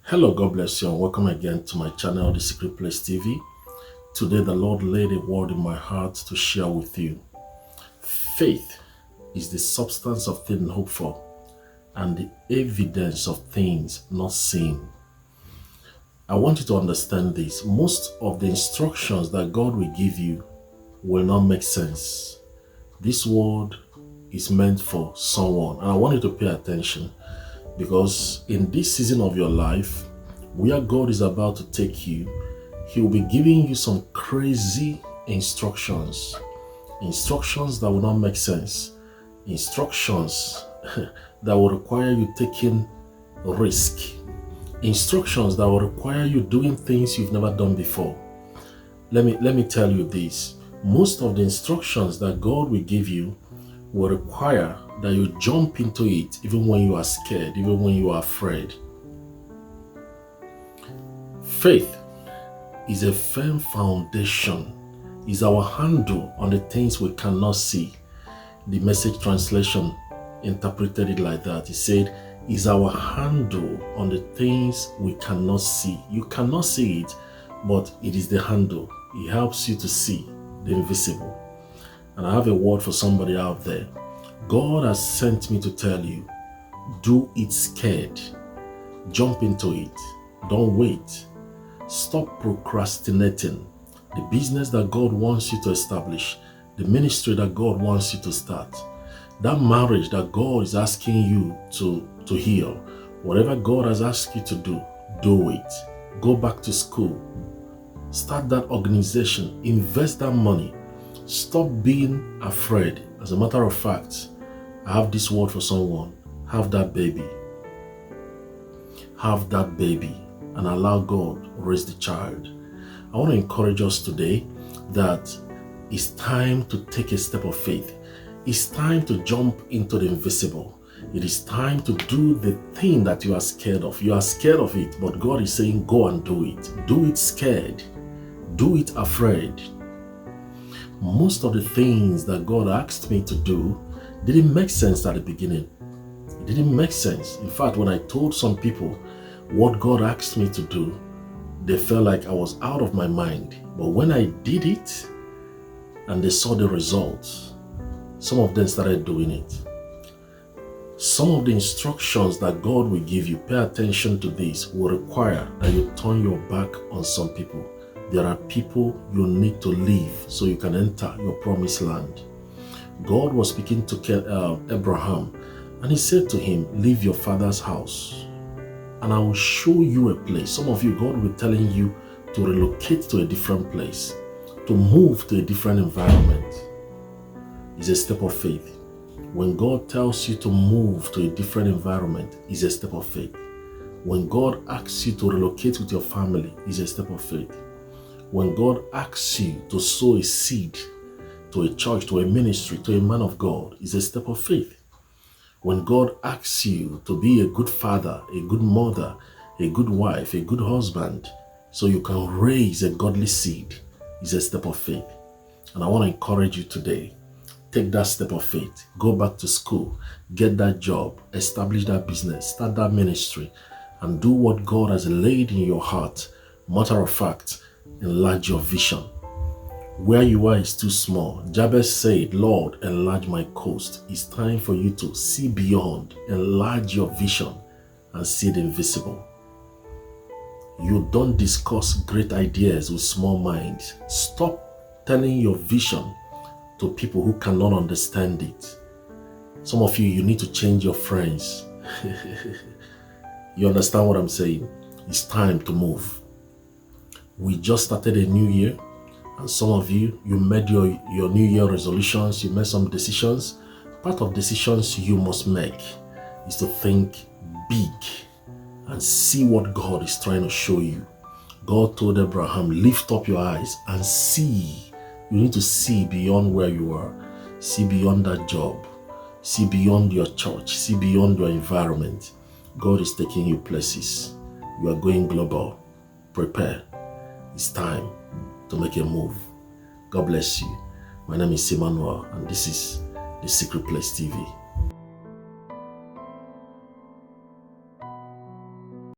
Hello, God bless you, and welcome again to my channel, The Secret Place TV. Today, the Lord laid a word in my heart to share with you. Faith is the substance of things hoped for and the evidence of things not seen. I want you to understand this. Most of the instructions that God will give you will not make sense. This word is meant for someone, and I want you to pay attention. Because in this season of your life, where God is about to take you, He will be giving you some crazy instructions. Instructions that will not make sense. Instructions that will require you taking risk. Instructions that will require you doing things you've never done before. Let me tell you this. Most of the instructions that God will give you will require that you jump into it even when you are scared, even when you are afraid. Faith is a firm foundation, is our handle on the things we cannot see. The Message translation interpreted it like that. It said, is our handle on the things we cannot see. You cannot see it, but it is the handle. It helps you to see the invisible. And I have a word for somebody out there. God has sent me to tell you, do it scared. Jump into it. Don't wait. Stop procrastinating. The business that God wants you to establish, the ministry that God wants you to start, that marriage that God is asking you to heal, whatever God has asked you to do it. Go back to school. Start that organization. Invest that money. Stop being afraid. As a matter of fact, I have this word for someone. Have that baby. Have that baby and allow God to raise the child. I want to encourage us today that it's time to take a step of faith. It's time to jump into the invisible. It is time to do the thing that you are scared of. You are scared of it, but God is saying, go and do it. Do it scared. Do it afraid. Most of the things that God asked me to do didn't make sense at the beginning. It didn't make sense. In fact, when I told some people what God asked me to do, they felt like I was out of my mind. But when I did it and they saw the results, some of them started doing it. Some of the instructions that God will give you, pay attention to this, will require that you turn your back on some people. There are people you need to leave so you can enter your promised land. God was speaking to Abraham, and He said to him, leave your father's house and I will show you a place. Some of you, God will be telling you to relocate to a different place, to move to a different environment. It's a step of faith. When God tells you to move to a different environment, it's a step of faith. When God asks you to relocate with your family, it's a step of faith. When God asks you to sow a seed to a church, to a ministry, to a man of God, is a step of faith. When God asks you to be a good father, a good mother, a good wife, a good husband, so you can raise a godly seed, is a step of faith. And I want to encourage you today, take that step of faith. Go back to school, get that job, establish that business, start that ministry, and do what God has laid in your heart. Matter of fact, enlarge your vision. Where you are is too small. Jabez said, Lord, enlarge my coast. It's time for you to see beyond, enlarge your vision, and see the invisible. You don't discuss great ideas with small minds. Stop telling your vision to people who cannot understand it. Some of you need to change your friends. You understand what I'm saying? It's time to move. We just started a new year, and some of you made your New Year resolutions, you made some decisions. Part of decisions you must make is to think big and see what God is trying to show you. God told Abraham, lift up your eyes and see. You need to see beyond where you are. See beyond that job. See beyond your church. See beyond your environment. God is taking you places. You are going global. Prepare. It's time to make a move. God bless you. My name is Emmanuel, and this is The Secret Place TV.